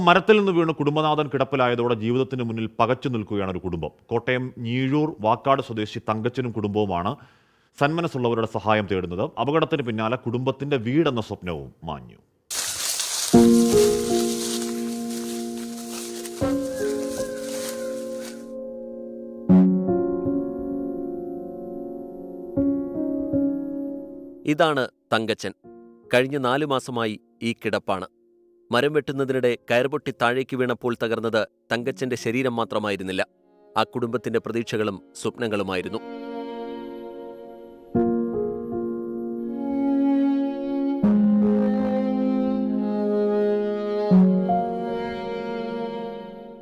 മരത്തിൽ നിന്ന് വീണ് കുടുംബനാഥൻ കിടപ്പിലായതോടെ ജീവിതത്തിന് മുന്നിൽ പകച്ചു നിൽക്കുകയാണ് ഒരു കുടുംബം. കോട്ടയം ഞീഴൂർ വാക്കാട് സ്വദേശി തങ്കച്ചനും കുടുംബവുമാണ് സന്മനസ്സുള്ളവരുടെ സഹായം തേടുന്നത്. അപകടത്തിന് പിന്നാലെ കുടുംബത്തിന്റെ വീടെന്ന സ്വപ്നവും മാഞ്ഞു. ഇതാണ് തങ്കച്ചൻ. കഴിഞ്ഞ 4 മാസമായി ഈ കിടപ്പാണ്. മരം വെട്ടുന്നതിനിടെ കയർപൊട്ടി താഴേക്ക് വീണപ്പോൾ തകർന്നത് തങ്കച്ചന്റെ ശരീരം മാത്രമായിരുന്നില്ല, ആ കുടുംബത്തിന്റെ പ്രതീക്ഷകളും സ്വപ്നങ്ങളുമായിരുന്നു.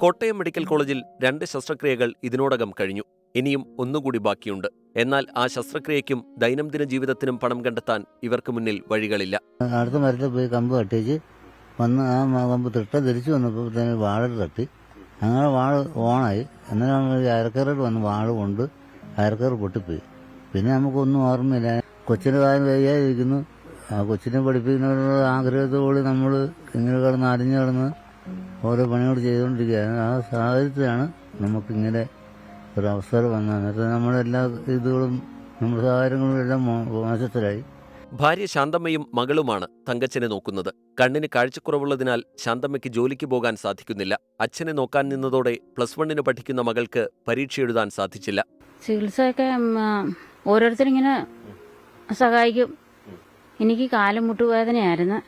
കോട്ടയം മെഡിക്കൽ കോളേജിൽ 2 ശസ്ത്രക്രിയകൾ ഇതിനോടകം കഴിഞ്ഞു. ഇനിയും ഒന്നുകൂടി ബാക്കിയുണ്ട്. എന്നാൽ ആ ശസ്ത്രക്രിയയ്ക്കും ദൈനംദിന ജീവിതത്തിനും പണം കണ്ടെത്താൻ ഇവർക്ക് മുന്നിൽ വഴികളില്ല. അടുത്ത മരത്തിൽ പോയി കമ്പ് കട്ടിച്ച് വന്ന് ആ കമ്പ് തിരിച്ചു വന്നപ്പോൾ തന്നെ വാഴ തട്ടി, അങ്ങനെ വാഴ ഓണായി. എന്നാലും അയർക്കയറോട് വന്ന് വാഴ കൊണ്ട് അയർക്കയർ പൊട്ടിപ്പോയി. പിന്നെ നമുക്കൊന്നും ഓർമ്മയില്ല. കൊച്ചിൻ്റെ കാര്യം വയ്യാതിരിക്കുന്നു. ആ കൊച്ചിനെ പഠിപ്പിക്കുന്നവരുടെ ആഗ്രഹത്തോടെ നമ്മൾ ഇങ്ങനെ കിടന്ന് അരിഞ്ഞു കിടന്ന് ഓരോ പണികൾ ചെയ്തുകൊണ്ടിരിക്കുകയാണ്. ആ സാഹചര്യത്തിലാണ് നമുക്കിങ്ങനെ ഒരവസരം വന്നത്. അന്നേരത്തെ നമ്മുടെ എല്ലാ ഇതുകളും നമ്മുടെ സാഹചര്യങ്ങളും എല്ലാം മോശത്തിലായി. ഭാര്യ ശാന്തമ്മയും മകളുമാണ് തങ്കച്ചനെ നോക്കുന്നത്. കണ്ണിന് കാഴ്ചക്കുറവുള്ളതിനാൽ ശാന്തമ്മയ്ക്ക് ജോലിക്ക് പോകാൻ സാധിക്കുന്നില്ല. അച്ഛനെ നോക്കാൻ നിന്നതോടെ +1 പഠിക്കുന്ന മകൾക്ക് പരീക്ഷ എഴുതാൻ സാധിച്ചില്ല. ചികിത്സയൊക്കെ ഓരോരുത്തരിങ്ങനെ സഹായിക്കും. എനിക്ക് കാലും മുട്ടുവേദനയായിരുന്നു.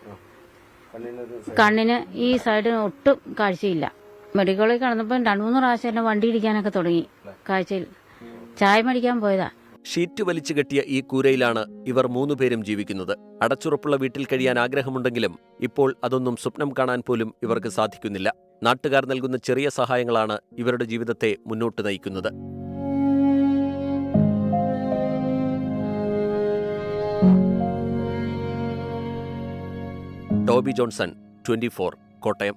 കണ്ണിന് ഈ സൈഡിന് ഒട്ടും കാഴ്ചയില്ല. മെഡിക്കൽ കോളേജിൽ കിടന്നപ്പോൾ 2-3 പ്രാവശ്യം എന്നെ വണ്ടി ഇടിക്കാനൊക്കെ തുടങ്ങി. കാഴ്ചയിൽ ചായ മേടിക്കാൻ പോയതാ. ഷീറ്റ് വലിച്ചു കെട്ടിയ ഈ കൂരയിലാണ് ഇവർ 3 പേരും ജീവിക്കുന്നത്. അടച്ചുറപ്പുള്ള വീട്ടിൽ കഴിയാൻ ആഗ്രഹമുണ്ടെങ്കിലും ഇപ്പോൾ അതൊന്നും സ്വപ്നം കാണാൻ പോലും ഇവർക്ക് സാധിക്കുന്നില്ല. നാട്ടുകാർ നൽകുന്ന ചെറിയ സഹായങ്ങളാണ് ഇവരുടെ ജീവിതത്തെ മുന്നോട്ട് നയിക്കുന്നത്. Toby Johnson, 24, Kottayam.